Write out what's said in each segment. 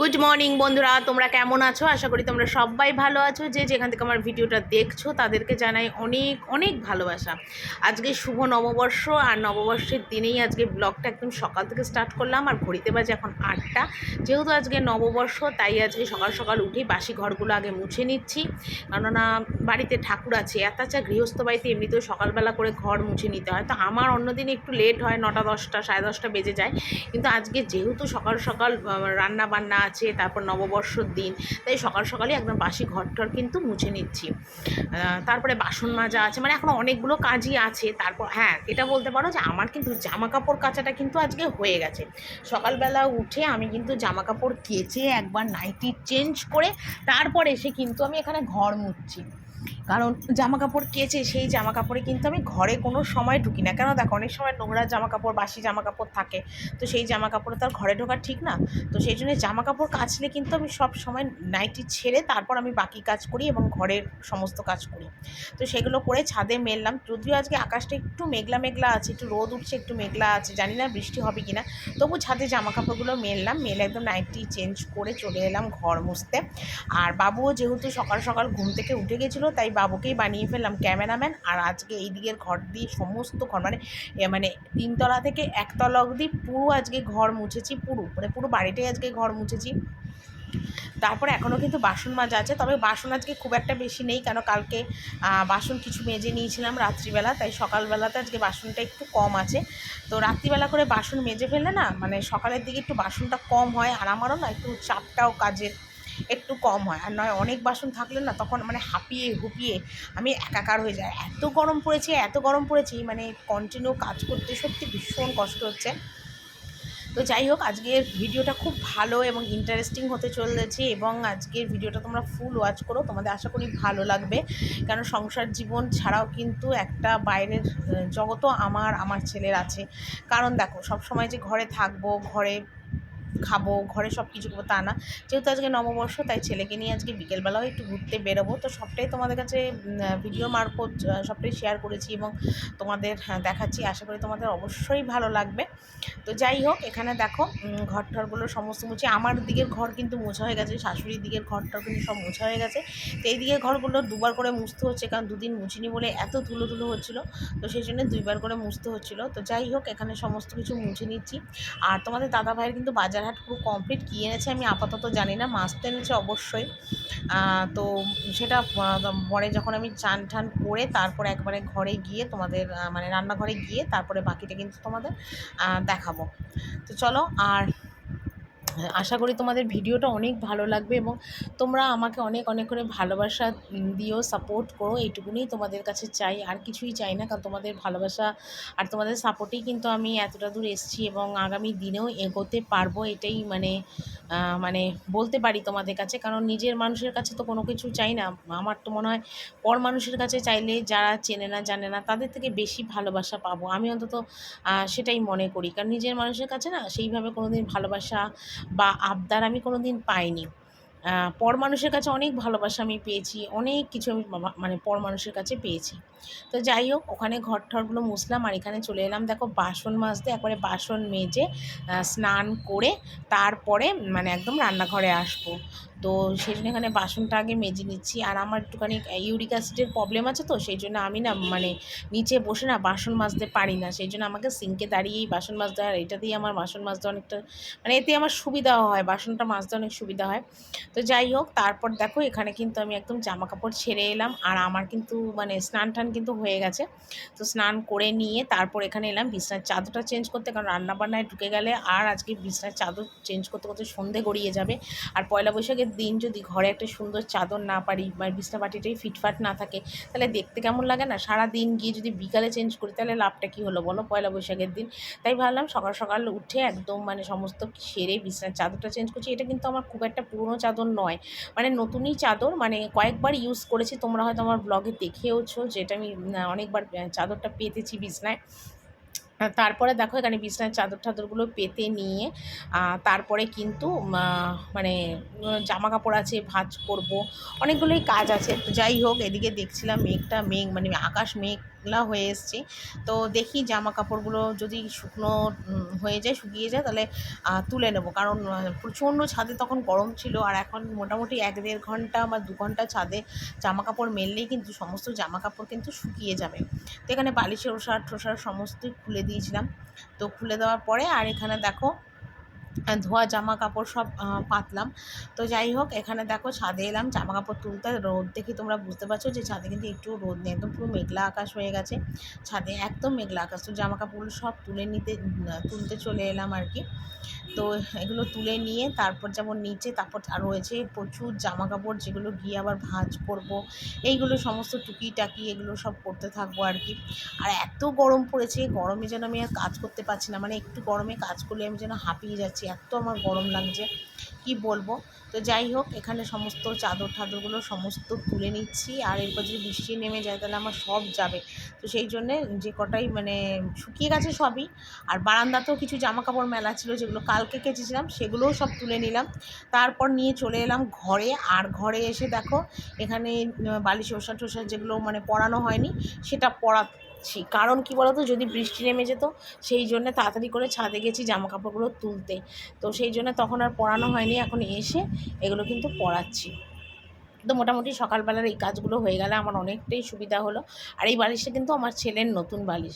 Good morning বন্ধুরা, তোমরা কেমন আছো? আশা করি তোমরা সবাই ভালো আছো। যে যেখান থেকে আমার ভিডিওটা দেখছো তাদেরকে জানাই অনেক অনেক ভালোবাসা। আজকে শুভ নববর্ষ, আর নববর্ষের দিনেই আজকে ব্লগটা একদম সকাল থেকে স্টার্ট করলাম। আর ঘড়িতে বাজে এখন 8টা। যেহেতু আজকে নববর্ষ, তাই আজকে সকাল সকাল উঠেই বাসি ঘরগুলো আগে মুছে নিচ্ছি। কেননা বাড়িতে ঠাকুর আছে, তাছাড়া গৃহস্থ বাড়িতে এমনিতেও সকালবেলা করে ঘর মুছে নিতে হয়। তো আমার অন্যদিন একটু লেট হয়, 9টা 10টা 10:30 বেজে যায়। কিন্তু আজকে যেহেতু সকাল সকাল রান্না বান্না আছে, তারপর নববর্ষর দিন, তাই সকাল সকালই একদম বাসি ঘরটর কিন্তু মুছে নিচ্ছি। তারপরে বাসন মাজা আছে, মানে এখন অনেকগুলো কাজই আছে। তারপর হ্যাঁ, এটা বলতে পারো যে আমার কিন্তু জামা কাপড় কাচাটা কিন্তু আজকে হয়ে গেছে। সকালবেলা উঠে আমি কিন্তু জামা কাপড় কেচে একবার নাইটি চেঞ্জ করে তারপর এসে কিন্তু আমি এখানে ঘর মুছছি। কারণ জামা কাপড় কেচে সেই জামা কাপড়ে কিন্তু আমি ঘরে কোনো সময় ঢুকি না। কেন দেখো, অনেক সময় নোংরা জামা কাপড়, বাসি জামা কাপড় থাকে, তো সেই জামা কাপড়ে তো আর ঘরে ঢোকা ঠিক না। তো সেই জন্য জামা কাপড় কাচলে কিন্তু আমি সব সময় নাইটি ছেড়ে তারপর আমি বাকি কাজ করি এবং ঘরের সমস্ত কাজ করি। তো সেগুলো করে ছাদে মেললাম। যদিও আজকে আকাশটা একটু মেঘলা মেঘলা আছে, একটু রোদ উঠছে, একটু মেঘলা আছে, জানি না বৃষ্টি হবে কিনা। তবু ছাদে জামা কাপড়গুলো মেললাম, মেলে একদম নাইটি চেঞ্জ করে চলে এলাম ঘর মুছতে। আর বাবুও যেহেতু সকাল সকাল ঘুম থেকে উঠে গেছিলো, তাই বাবুকেই বানিয়ে ফেললাম ক্যামেরাম্যান। আর আজকে এই দিকের ঘর দিয়ে সমস্ত ঘর, মানে 3তলা থেকে 1তলা অবধি পুরো আজকে ঘর মুছেছি, পুরো বাড়িটাই আজকে ঘর মুছেছি। তারপরে এখনও কিন্তু বাসন মাজা আছে, তবে বাসন আজকে খুব একটা বেশি নেই, কেন কালকে বাসন কিছু মেজে নিয়েছিলাম রাত্রিবেলা, তাই সকালবেলাতে আজকে বাসনটা একটু কম আছে। তো রাত্রিবেলা করে বাসন মেজে ফেললে না, মানে সকালের দিকে একটু বাসনটা কম হয়, আর আমারও না একটু চাপটাও কাজের একটু কম হয়। আর নয় অনেক বাসন থাকলে না, তখন মানে হাঁপিয়ে হুপিয়ে আমি একাকার হয়ে যায়। এত গরম পড়েছে, এত গরম পড়েছি, মানে কন্টিনিউ কাজ করতে সত্যি ভীষণ কষ্ট হচ্ছে। তো যাই হোক, আজকের ভিডিওটা খুব ভালো এবং ইন্টারেস্টিং হতে চলেছে, এবং আজকের ভিডিওটা তোমরা ফুল ওয়াচ করো, তোমাদের আশা করি ভালো লাগবে। কারণ সংসার জীবন ছাড়াও কিন্তু একটা বাইরের জগতও আমার ছেলের আছে। কারণ দেখো, সব সময় যে ঘরে থাকবো, ঘরে খাবো, ঘরে সব কিছু করবো তা না। যেহেতু আজকে নববর্ষ, তাই ছেলেকে নিয়ে আজকে বিকেলবেলাও একটু ঘুরতে বেরোবো। তো সবটাই তোমাদের কাছে ভিডিও মারফত সবটাই শেয়ার করেছি এবং তোমাদের দেখাচ্ছি। আশা করি তোমাদের অবশ্যই ভালো লাগবে। তো যাই হোক, এখানে দেখো ঘর টরগুলো সমস্ত মুছে, আমার দিকের ঘর কিন্তু মোছা হয়ে গেছে, শাশুড়ির দিকের ঘরটাও কিন্তু সব মোছা হয়ে গেছে। তো এই দিকের ঘরগুলো দুবার করে মুছতে হচ্ছে, কারণ দুদিন মুছিনি বলে এত ধুলো ধুলো হচ্ছিলো, তো সেই জন্য 2বার করে মুছতে হচ্ছিলো। তো যাই হোক, এখানে সমস্ত কিছু মুছে নিচ্ছি। আর তোমাদের দাদা ভাইয়ের কিন্তু বাজার হাট পুরো কমপ্লিট। কী এনেছে আমি আপাতত জানি না, মাছ তো এনেছে অবশ্যই। তো সেটা পরে যখন আমি চান ঠান করে তারপরে একবারে ঘরে গিয়ে তোমাদের মানে রান্নাঘরে গিয়ে তারপরে বাকিটা কিন্তু তোমাদের দেখাবো। তো চলো, আর আশা করি তোমাদের ভিডিওটা অনেক ভালো লাগবে এবং তোমরা আমাকে অনেক অনেক করে ভালোবাসা দিও, সাপোর্ট করো, এইটুকুনি তোমাদের কাছে চাই, আর কিছুই চাই না। কারণ তোমাদের ভালোবাসা আর তোমাদের সাপোর্টেই কিন্তু আমি এতটা দূর এসেছি এবং আগামী দিনেও এগোতে পারবো, এটাই মানে বলতে পারি তোমাদের কাছে। কারণ নিজের মানুষের কাছে তো কোনো কিছু চাই না। আমার তো মনে হয় পর মানুষের কাছে চাইলে যারা চেনে না জানে না তাদের থেকে বেশি ভালোবাসা পাবো, আমি অন্তত সেটাই মনে করি। কারণ নিজের মানুষের কাছে না সেইভাবে কোনো দিন ভালোবাসা বা আবদার আমি কোনো দিন পাইনি। পর মানুষের কাছে অনেক ভালোবাসা আমি পেয়েছি, অনেক কিছু আমি মানে পর মানুষের কাছে পেয়েছি। তো যাই হোক, ওখানে ঘর ঠরগুলো মুছলাম, আর এখানে চলে এলাম দেখো বাসন মাজতে। একবারে বাসন মেজে স্নান করে তারপরে মানে একদম রান্নাঘরে আসবো। তো সেই জন্য এখানে বাসনটা আগে মেজে নিচ্ছি। আর আমার একটুখানি ইউরিক অ্যাসিডের প্রবলেম আছে, তো সেই জন্য আমি না মানে নিচে বসে না বাসন মাজতে পারি না। সেই জন্য আমাকে সিঙ্কে দাঁড়িয়েই বাসন মাজতে হয়, আর এটা দিয়ে আমার বাসন মাজতে অনেকটা মানে এতে আমার সুবিধাও হয়, বাসনটা মাজতে অনেক সুবিধা হয়। তো যাই হোক, তারপর দেখো এখানে কিন্তু আমি একদম জামা কাপড় ছেড়ে এলাম, আর আমার কিন্তু মানে স্নান টান কিন্তু হয়ে গেছে। তো স্নান করে নিয়ে তারপর এখানে এলাম বিছনার চাদরটা চেঞ্জ করতে, কারণ রান্নাবান্নায় ঢুকে গেলে আর আজকে বিছনার চাদর চেঞ্জ করতে করতে সন্ধে গড়িয়ে যাবে। আর পয়লা বৈশাখের দিন যদি ঘরে একটা সুন্দর চাদর না পারি, মানে বিছনা বাটিটাই ফিটফাট না থাকে, তাহলে দেখতে কেমন লাগে না? সারা দিন গিয়ে যদি বিকালে চেঞ্জ করি, তাহলে লাভটা কী হলো বলো পয়লা বৈশাখের দিন? তাই ভাবলাম সকাল সকাল উঠে একদম মানে সমস্ত সেরে বিছনার চাদরটা চেঞ্জ করছি। এটা কিন্তু আমার খুব একটা পুরনো চাদর নয়, মানে নতুনই চাদর, মানে কয়েকবার ইউজ করেছি, তোমরা হয়তো আমার ব্লগে দেখেওছো, যেটা আমি অনেকবার চাদরটা পেতেছি বিছনায়। তারপরে দেখো এখানে বিছনার চাদর টাদরগুলো পেতে নিয়ে তারপরে কিন্তু মানে জামা কাপড় আছে, ভাঁজ করব, অনেকগুলোই কাজ আছে। তো যাই হোক, এদিকে দেখছিলাম মেঘ মানে আকাশ মেঘ মেঘলা হয়ে এসছে। তো দেখি জামা কাপড়গুলো যদি শুকনো হয়ে যায়, শুকিয়ে যায়, তাহলে তুলে নেব। কারণ প্রচণ্ড ছাদে তখন গরম ছিল, আর এখন মোটামুটি 1-1.5 ঘন্টা বা 2 ঘন্টা ছাদে জামা কাপড় মেললেই কিন্তু সমস্ত জামা কাপড় কিন্তু শুকিয়ে যাবে। তো এখানে বালিশের ওষার টোষার সমস্তই খুলে দিয়েছিলাম। তো খুলে দেওয়ার পরে আর এখানে দেখো ধোয়া জামা কাপড় সব পাতলাম। তো যাই হোক, এখানে দেখো ছাদে এলাম জামা কাপড় তুলতে। রোদ দেখে তোমরা বুঝতে পারছো যে ছাদে কিন্তু একটু রোদ নেই, একদম পুরো মেঘলা আকাশ হয়ে গেছে ছাদে, একদম মেঘলা আকাশ। তো জামা কাপড়গুলো সব তুলতে চলে এলাম আর কি। তো এগুলো তুলে নিয়ে তারপর যেমন নিচে, তারপর আর রয়েছে প্রচুর জামা কাপড় যেগুলো গিয়ে আবার ভাঁজ করব, এইগুলো সমস্ত টুকিটাকি এগুলো সব করতে থাকবো আর কি। আর এত গরম পড়েছে, গরমে যেন আমি আর কাজ করতে পারছি না, মানে একটু গরমে কাজ করলে আমি যেন হাঁপিয়ে যাচ্ছি, এত আমার গরম লাগছে কি বলবো। তো যাই হোক, এখানে সমস্ত চাদর ঠাদরগুলো সমস্ত তুলে নিচ্ছি, আর এরপর যদি বৃষ্টি নেমে যায় তাহলে আমার সব যাবে। তো সেই জন্যে যে কটাই মানে শুকিয়ে গেছে সবই, আর বারান্দাতেও কিছু জামা কাপড় মেলা ছিল যেগুলো কালকে কেচেছিলাম, সেগুলোও সব তুলে নিলাম। তারপর নিয়ে চলে এলাম ঘরে। আর ঘরে এসে দেখো এখানে বালিশ ওষা টোষা যেগুলো মানে পরানো হয়নি সেটা পরাচ্ছি। কারণ কি বলতো, যদি বৃষ্টি নেমে যেত, সেই জন্য তাড়াতাড়ি করে ছাদে গেছি জামা কাপড়গুলো তুলতে। তো সেই জন্য তখন আর পরানো হয়নি, এখন এসে এগুলো কিন্তু পরাচ্ছি। তো মোটামুটি সকালবেলার এই কাজগুলো হয়ে গেলে আমার অনেকটাই সুবিধা হলো। আর এই বালিশটা কিন্তু আমার ছেলের নতুন বালিশ,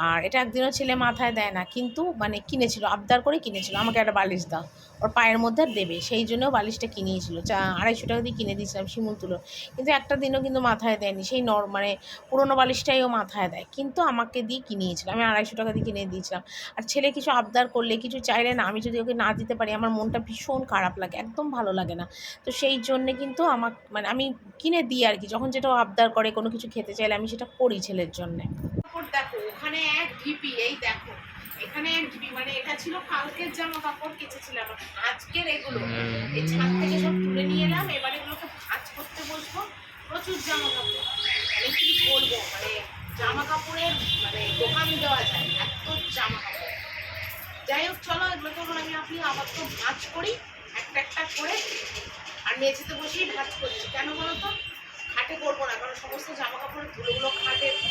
আর এটা একদিনও ছেলে মাথায় দেয় না, কিন্তু মানে কিনেছিল, আবদার করে কিনেছিল, আমাকে একটা বালিশ দাও, ওর পায়ের মধ্যে আর দেবে, সেই জন্য বালিশটা কিনিয়েছিল। 250 টাকা দিয়ে কিনে দিয়েছিলাম শিমুল তুলো, কিন্তু একটা দিনও কিন্তু মাথায় দেয়নি। সেই মানে পুরোনো বালিশটাই ও মাথায় দেয়, কিন্তু আমাকে দিয়ে কিনিয়েছিল, আমি 250 টাকা দিয়ে কিনে দিয়েছিলাম। আর ছেলে কিছু আবদার করলে, কিছু চাইলে না, আমি যদি ওকে না দিতে পারি আমার মনটা ভীষণ খারাপ লাগে, একদম ভালো লাগে না। তো সেই জন্যে কিন্তু মানে আমি কিনে দিই আর কি, যখন যেটা আবদার করে, কোনো কিছু খেতে চাইলে আমি সেটা করি ছেলের জন্যে। দেখো ওখানে এক ঢিপি, এই দেখো এখানে এক ঢিপি, মানে এটা ছিল কালকের জামা কাপড় কেচেছিলাম, আজকের এগুলো এই ছাদ থেকে সব তুলে নিয়ে এলাম। এবার এগুলোকে ভাঁজ করতে বসবো। প্রচুর জামা কাপড়, মানে কি বলবো, মানে জামা কাপড়ের মানে দোকান দেওয়া যায়, এত জামা কাপড়। যাই হোক, চলো এগুলোকে আপনি আবার তো ভাঁজ করি একটা একটা করে। আর মেঝেতে বসেই ভাঁজ করছি, কেন বলো তো, খাটে করবো না, কারণ সমস্ত জামা কাপড়ের ধুলোগুলো খাটে করবো,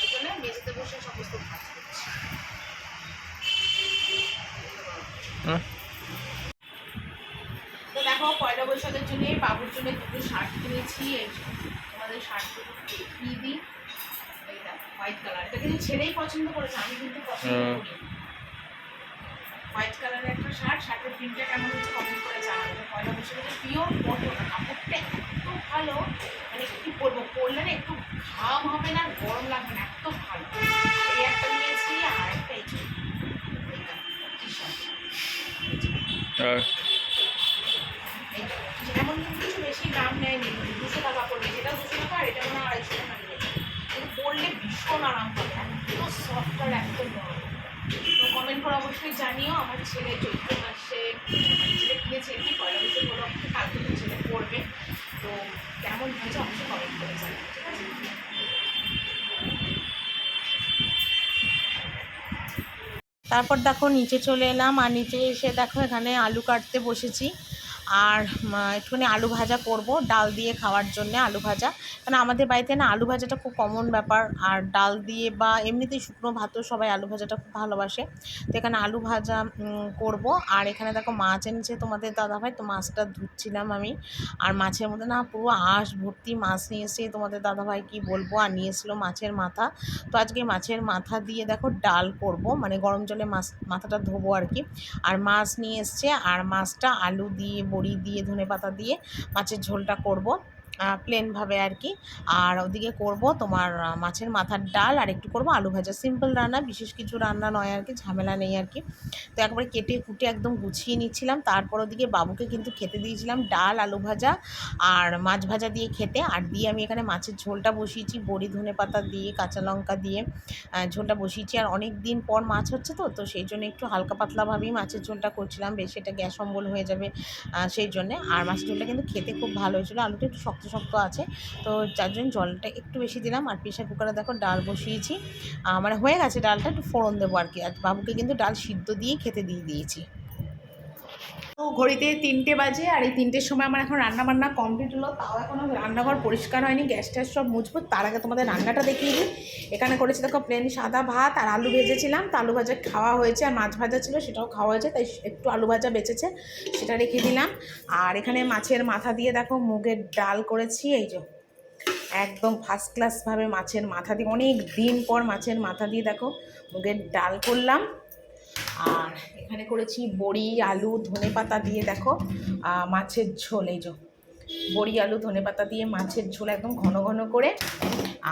ওই জন্য মেঝেতে বসে সমস্ত ভাঁজ করছি। তো দেখো, পয়লা বৈশাখের জন্য বাবুর জন্য দুটো শার্ট কিনেছি। তোমাদের শার্টগুলো দেখিয়ে দিই। এই দেখো হোয়াইট কালার, এটা কিন্তু ছেলেই পছন্দ করেছে, আমি কিন্তু পছন্দ করি। হোয়াইট কালারের একটা শার্ট, শার্টের প্রিন্টটা কেমন হচ্ছে কমেন্ট করে জানাবে। পয়লা বৈশাখের পিওর কটন, কাপড়টা এত ভালো, মানে কি বলবো, পরলে না একটু ঘাম হবে না, গরম লাগবে না, এত ভালো। এই একটা নিয়েছি, আর একটা এই টি শার্ট, এমন কিছু বেশি দাম নেয়নি, 200 টাকা পড়বে, সেটাও 200 টাকা, আর এটা মানে 250 টাকা নিয়েছে। কিন্তু পরলে ভীষণ আরাম হবে, এত সফট আর এত নরম। তো কমেন্ট করে অবশ্যই জানিও। আমার ছেলে চৈত্র মাসে মানে ছেলে কিনেছে কি পয়লা বৈশাখ হলো, কালকে তো ছেলে পড়বে, তো কেমন হয়েছে অবশ্যই কমেন্ট করে জানিও, ঠিক আছে। তারপর দেখো নিচে চলে এলাম, আর নিচে এসে দেখো এখানে আলু কাটতে বসেছি। আর একটুখানি আলু ভাজা করব ডাল দিয়ে খাওয়ার জন্য। আলু ভাজা, কারণ আমাদের বাড়িতে না আলু ভাজাটা খুব কমন ব্যাপার, আর ডাল দিয়ে বা এমনিতেই শুকনো ভাতও সবাই আলু ভাজাটা খুব ভালোবাসে। তো এখানে আলু ভাজা করব। আর এখানে দেখো মাছ এনেছে তোমাদের দাদাভাই, তো মাছটা ধুচ্ছিলাম আমি। আর মাছের মধ্যে না পুরো আঁশ ভর্তি মাছ নিয়ে এসে তোমাদের দাদাভাই, কি বলবো, আর নিয়ে এসেছিলো মাছের মাথা। তো আজকে মাছের মাথা দিয়ে দেখো ডাল করব, মানে গরম জলে মাথাটা ধোবো আর কি। আর মাছ নিয়ে এসছে, আর মাছটা আলু দিয়ে, বড়ি দিয়ে, ধনেপাতা দিয়ে মাছের ঝোলটা করব প্লেনভাবে আর কি। আর ওদিকে করব তোমার মাছের মাথার ডাল, আর একটু করব আলু ভাজা। সিম্পল রান্না, বিশেষ কিছু রান্না নয় আর কি, ঝামেলা নেই আর কি। তো একবারে কেটে কুটে একদম গুছিয়ে নিচ্ছিলাম। তারপর ওদিকে বাবুকে কিন্তু খেতে দিয়েছিলাম ডাল, আলু ভাজা আর মাছ ভাজা দিয়ে খেতে। আর দিয়ে আমি এখানে মাছের ঝোলটা বসিয়েছি, বড়ি ধনেপাতা দিয়ে, কাঁচা লঙ্কা দিয়ে ঝোলটা বসিয়েছি। আর অনেক দিন পর মাছ হচ্ছে, তো সেই জন্য একটু হালকা পাতলাভাবেই মাছের ঝোলটা করছিলাম, বেশ এটা গ্যাস অম্বল হয়ে যাবে সেই জন্যে। আর মাছের ঝোলটা কিন্তু খেতে খুব ভালো হয়েছিলো, আলুটা একটু শক্ত শক্ত আছে, তো যার জন্য জলটা একটু বেশি দিলাম। আর প্রেশার কুকারে দেখো ডাল বসিয়েছি, মানে হয়ে গেছে ডালটা, একটু ফোড়ন দেবো আর কি। আর বাবুকে কিন্তু ডাল সিদ্ধ দিয়েই খেতে দিয়ে দিয়েছি। তো ঘড়িতে 3টে বাজে, আর এই 3টের সময় আমার এখন রান্না বান্না কমপ্লিট হলো। তাও এখন রান্নাঘর পরিষ্কার হয়নি, গ্যাস ট্যাস সব মুছবো। তার আগে তোমাদের রান্নাটা দেখিয়ে দিই। এখানে করেছি দেখো প্লেন সাদা ভাত আর আলু ভেজেছিলাম, তো আলু ভাজা খাওয়া হয়েছে, আর মাছ ভাজা ছিল সেটাও খাওয়া হয়েছে, তাই একটু আলু ভাজা বেঁচেছে সেটা রেখে দিলাম। আর এখানে মাছের মাথা দিয়ে দেখো মুগের ডাল করেছি, এই যে একদম ফার্স্ট ক্লাসভাবে মাছের মাথা দিয়ে, অনেক দিন পর মাছের মাথা দিয়ে দেখো মুগের ডাল করলাম। আর এখানে করেছি বড়ি আলু ধনেপাতা দিয়ে দেখো মাছের ঝোল, এই যে বড়ি আলু ধনেপাতা দিয়ে মাছের ঝোল একদম ঘন ঘন করে।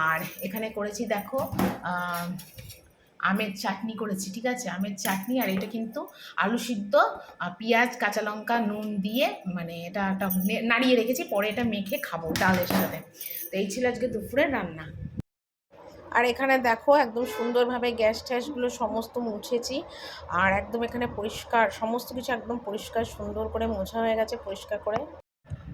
আর এখানে করেছি দেখো আমের চাটনি করেছি, ঠিক আছে, আমের চাটনি। আর এটা কিন্তু আলু সিদ্ধ, পেঁয়াজ কাঁচা লঙ্কা নুন দিয়ে, মানে এটা একটা নাড়িয়ে রেখেছি, পরে এটা মেখে খাবো ডালের সাথে। তো এই ছিল আজকে দুপুরের রান্না। আর এখানে দেখো একদম সুন্দরভাবে গ্যাস ট্যাসগুলো সমস্ত মুছেছি, আর একদম এখানে পরিষ্কার সমস্ত কিছু একদম পরিষ্কার সুন্দর করে মোছা হয়ে গেছে পরিষ্কার করে।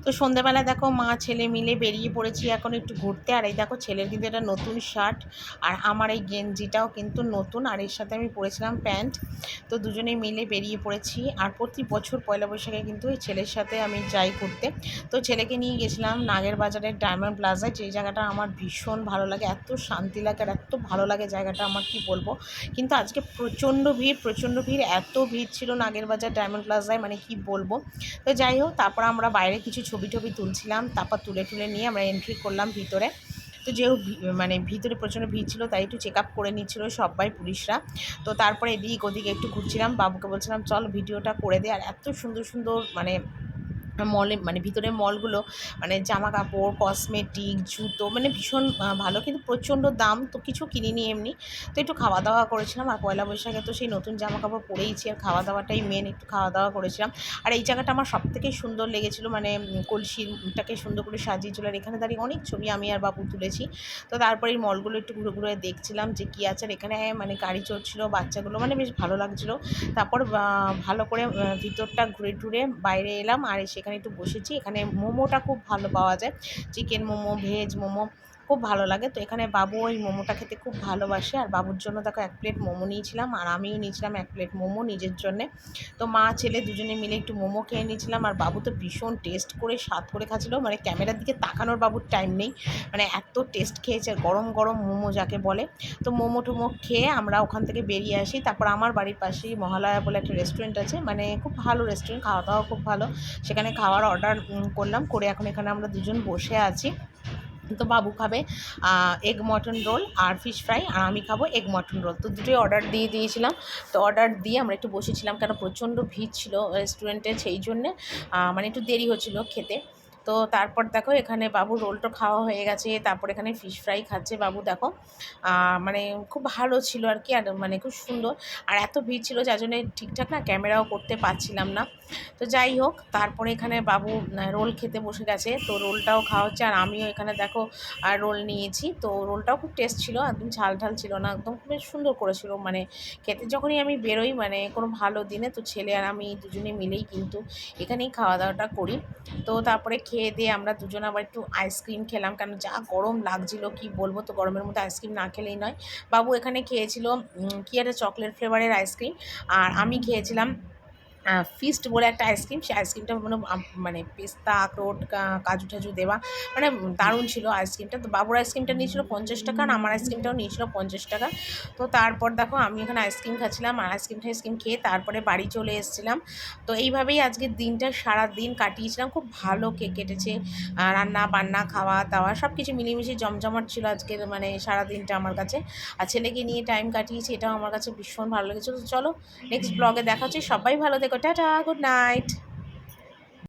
তো সন্ধ্যাবেলা দেখো মা ছেলে মিলে বেরিয়ে পড়েছি এখন একটু ঘুরতে। আর এই দেখো ছেলের কিন্তু এটা নতুন শার্ট, আর আমার এই গেঞ্জিটাও কিন্তু নতুন, আর এর সাথে আমি পরেছিলাম প্যান্ট। তো দুজনেই মিলে বেরিয়ে পড়েছি। আর প্রতি বছর পয়লা বৈশাখে কিন্তু এই ছেলের সাথে আমি যাই ঘুরতে। তো ছেলেকে নিয়ে গেছিলাম নাগের বাজারের ডায়মন্ড প্লাজায়, যে জায়গাটা আমার ভীষণ ভালো লাগে, এত শান্তি লাগে আর এত ভালো লাগে জায়গাটা, আমার কি বলবো। কিন্তু আজকে প্রচণ্ড ভিড়, এত ভিড় ছিল নাগের বাজার ডায়মন্ড প্লাজায়, মানে কি বলবো। তো যাই হোক, তারপর আমরা বাইরে কিছু ছবি তুলছিলাম, তারপর তুলে নিয়ে আমরা এন্ট্রি করলাম ভিতরে। তো যেহেতু মানে ভিতরে প্রচণ্ড ভিড় ছিল, তাই একটু চেক আপ করে নিচ্ছিল সবাই পুলিশরা। তো তারপরে এদিক ওদিকে একটু ঘুরছিলাম, বাবুকে বলছিলাম চল ভিডিওটা করে দে। আর এত সুন্দর সুন্দর মানে মলে, মানে ভিতরের মলগুলো, মানে জামা কাপড় কসমেটিক জুতো, মানে ভীষণ ভালো, কিন্তু প্রচণ্ড দাম। তো কিছু কিনিনি এমনি, তো একটু খাওয়া দাওয়া করেছিলাম। আর পয়লা বৈশাখে তো সেই নতুন জামা কাপড় পরেইছি, আর খাওয়া দাওয়াটাই মেন, একটু খাওয়া দাওয়া করেছিলাম। আর এই জায়গাটা আমার সবথেকে সুন্দর লেগেছিলো, মানে কলসিটাকে সুন্দর করে সাজিয়েছিল, আর এখানে দাঁড়িয়ে অনেক ছবি আমি আর বাবু তুলেছি। তো তারপরে এই মলগুলো একটু ঘুরে ঘুরে দেখছিলাম যে কী আছে। আর এখানে মানে গাড়ি চড়ছিলো বাচ্চাগুলো, মানে বেশ ভালো লাগছিলো। তারপর ভালো করে ভিতরটা ঘুরে টুরে বাইরে এলাম, আর সেখানে একটু বসেছি। এখানে মোমোটা খুব ভালো পাওয়া যায়, চিকেন মোমো ভেজ মোমো খুব ভালো লাগে। তো এখানে বাবু ওই মোমোটা খেতে খুব ভালোবাসে, আর বাবুর জন্য দেখো 1 প্লেট মোমো নিয়েছিলাম, আর আমিও নিয়েছিলাম 1 প্লেট মোমো নিজের জন্যে। তো মা ছেলে দুজনে মিলে একটু মোমো খেয়ে নিয়েছিলাম, আর বাবু তো ভীষণ টেস্ট করে স্বাদ করে খাচ্ছিলো, মানে ক্যামেরার দিকে তাকানোর বাবুর টাইম নেই, মানে এত টেস্ট খেয়েছে, গরম গরম মোমো যাকে বলে। তো মোমো টোমো খেয়ে আমরা ওখান থেকে বেরিয়ে আসি। তারপর আমার বাড়ির পাশেই মহালয়া বলে একটা রেস্টুরেন্ট আছে, মানে খুব ভালো রেস্টুরেন্ট, খাওয়া দাওয়া খুব ভালো। সেখানে খাওয়ার অর্ডার করলাম, করে এখন এখানে আমরা দুজন বসে আছি। তো বাবু খাবে এগ মটন রোল আর ফিশ ফ্রাই, আর আমি খাবো এগ মটন রোল। তো দুটোই অর্ডার দিয়ে দিয়েছিলাম। তো অর্ডার দিয়ে আমরা একটু বসেছিলাম, কেন প্রচণ্ড ভিড় ছিল রেস্টুরেন্টে, সেই জন্যে মানে একটু দেরি হচ্ছিলো খেতে। তো তারপর দেখো এখানে বাবু রোলটা খাওয়া হয়ে গেছে, তারপর এখানে ফিশ ফ্রাই খাচ্ছে বাবু দেখো। মানে খুব ভালো ছিল আর কি, আর মানে খুব সুন্দর। আর এত ভিড় ছিল যার জন্যে ঠিকঠাক না ক্যামেরাও করতে পারছিলাম না। তো যাই হোক, তারপরে এখানে বাবু রোল খেতে বসে গেছে, তো রোলটাও খাওয়া হচ্ছে। আর আমিও এখানে দেখো রোল নিয়েছি, তো রোলটাও খুব টেস্ট ছিল, একদম ঝাল ঝাল ছিল না, একদম খুব সুন্দর করেছিল। মানে খেতে যখনই আমি বেরোই, মানে কোনো ভালো দিনে, তো ছেলে আর আমি দুজনে মিলেই কিন্তু এখানেই খাওয়া দাওয়াটা করি। তো তারপরে খেয়ে দিয়ে আমরা দুজন আবার একটু আইসক্রিম খেলাম, কারণ যা গরম লাগছিল কি বলবো। তো গরমের মধ্যে আইসক্রিম না খেলেই নয়। বাবু এখানে খেয়েছিল কি একটা চকলেট ফ্লেভারের আইসক্রিম, আর আমি খেয়েছিলাম ফিস্ট বলে একটা আইসক্রিম। সেই আইসক্রিমটা মানে পেস্তা আখরোট কাজু টাজু দেওয়া, মানে দারুণ ছিল আইসক্রিমটা। তো বাবুর আইসক্রিমটা নিয়েছিল 50 টাকা, আর আমার আইসক্রিমটাও নিয়েছিল 50 টাকা। তো তারপর দেখো আমি এখানে আইসক্রিম খাচ্ছিলাম, আর আইসক্রিম খেয়ে তারপরে বাড়ি চলে এসেছিলাম। তো এইভাবেই আজকের দিনটা সারা দিন কাটিয়েছিলাম, খুব ভালো কেটেছে। রান্না বান্না খাওয়া দাওয়া সব কিছু মিলেমিশে জমজমাট ছিল আজকের, মানে সারা দিনটা আমার কাছে। আর ছেলেকে নিয়ে টাইম কাটিয়েছি, এটাও আমার কাছে ভীষণ ভালো লেগেছে। তো চলো নেক্সট ব্লগে দেখা হচ্ছে, সবাই ভালো থেকো, টাটা, গুড নাইট।